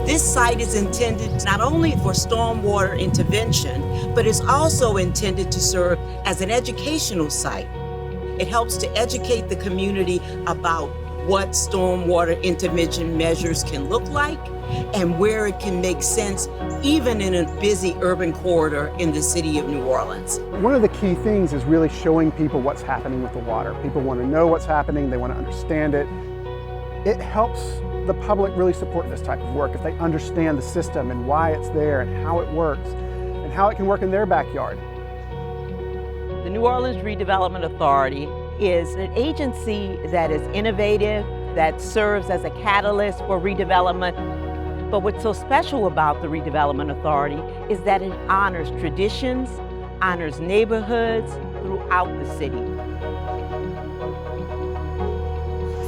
This site is intended not only for stormwater intervention, but is also intended to serve as an educational site. It helps to educate the community about what stormwater intervention measures can look like and where it can make sense, even in a busy urban corridor in the city of New Orleans. One of the key things is really showing people what's happening with the water. People want to know what's happening, they want to understand it. It helps the public really support this type of work if they understand the system and why it's there and how it works and how it can work in their backyard. The New Orleans Redevelopment Authority is an agency that is innovative, that serves as a catalyst for redevelopment. But what's so special about the Redevelopment Authority is that it honors traditions, honors neighborhoods throughout the city.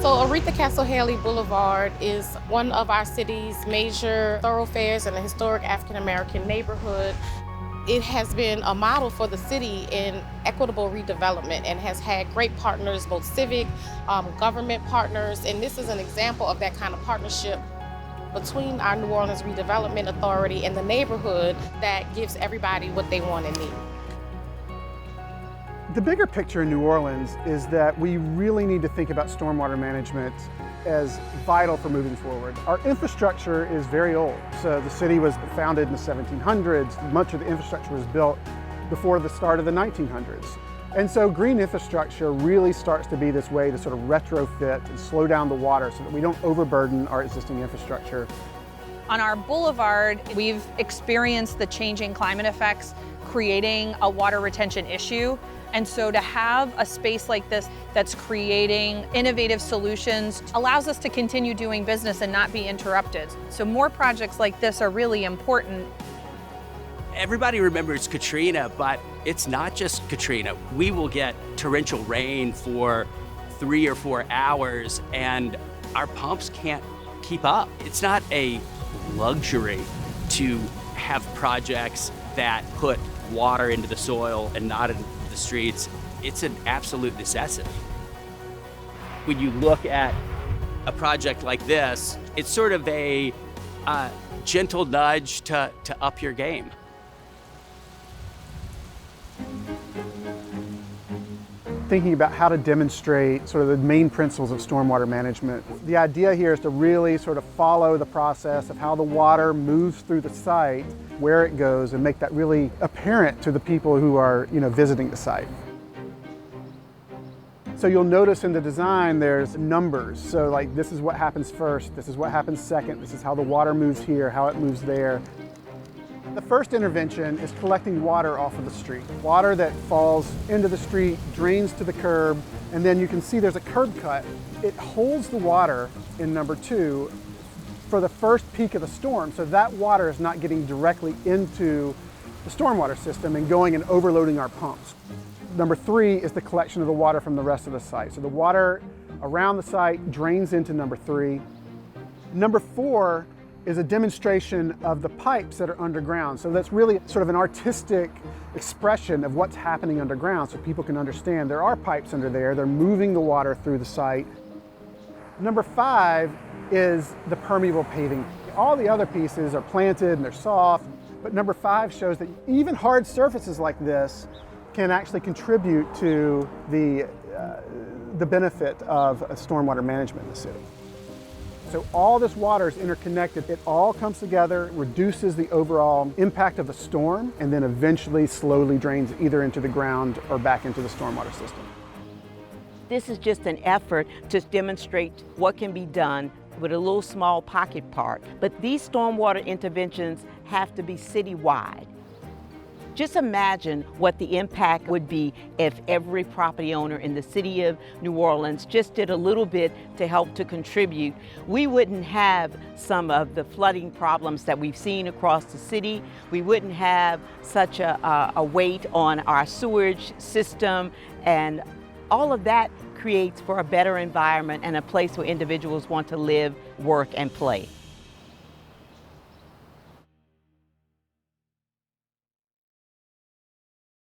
So Oretha Castle Haley Boulevard is one of our city's major thoroughfares in a historic African-American neighborhood. It has been a model for the city in equitable redevelopment and has had great partners, both civic, government partners, and this is an example of that kind of partnership between our New Orleans Redevelopment Authority and the neighborhood that gives everybody what they want and need. The bigger picture in New Orleans is that we really need to think about stormwater management as vital for moving forward. Our infrastructure is very old. So the city was founded in the 1700s. Much of the infrastructure was built before the start of the 1900s. And so green infrastructure really starts to be this way to sort of retrofit and slow down the water so that we don't overburden our existing infrastructure. On our boulevard, we've experienced the changing climate effects creating a water retention issue. And so to have a space like this that's creating innovative solutions allows us to continue doing business and not be interrupted. So more projects like this are really important. Everybody remembers Katrina, but it's not just Katrina. We will get torrential rain for 3 or 4 hours and our pumps can't keep up. It's not a luxury to have projects that put water into the soil and not into the streets. It's an absolute necessity. When you look at a project like this, it's sort of a gentle nudge to up your game. Thinking about how to demonstrate sort of the main principles of stormwater management. The idea here is to really sort of follow the process of how the water moves through the site, where it goes, and make that really apparent to the people who are, visiting the site. So you'll notice in the design there's numbers. So like this is what happens first, this is what happens second, this is how the water moves here, how it moves there. The first intervention is collecting water off of the street. Water that falls into the street, drains to the curb, and then you can see there's a curb cut. It holds the water in number 2 for the first peak of the storm, so that water is not getting directly into the stormwater system and going and overloading our pumps. Number 3 is the collection of the water from the rest of the site. So the water around the site drains into number 3. Number 4 is a demonstration of the pipes that are underground. So that's really sort of an artistic expression of what's happening underground so people can understand there are pipes under there, they're moving the water through the site. Number 5 is the permeable paving. All the other pieces are planted and they're soft, but number 5 shows that even hard surfaces like this can actually contribute to the benefit of stormwater management in the city. So all this water is interconnected. It all comes together, reduces the overall impact of the storm, and then eventually slowly drains either into the ground or back into the stormwater system. This is just an effort to demonstrate what can be done with a little small pocket park. But these stormwater interventions have to be citywide. Just imagine what the impact would be if every property owner in the city of New Orleans just did a little bit to help to contribute. We wouldn't have some of the flooding problems that we've seen across the city. We wouldn't have such a weight on our sewage system, and all of that creates for a better environment and a place where individuals want to live, work, and play.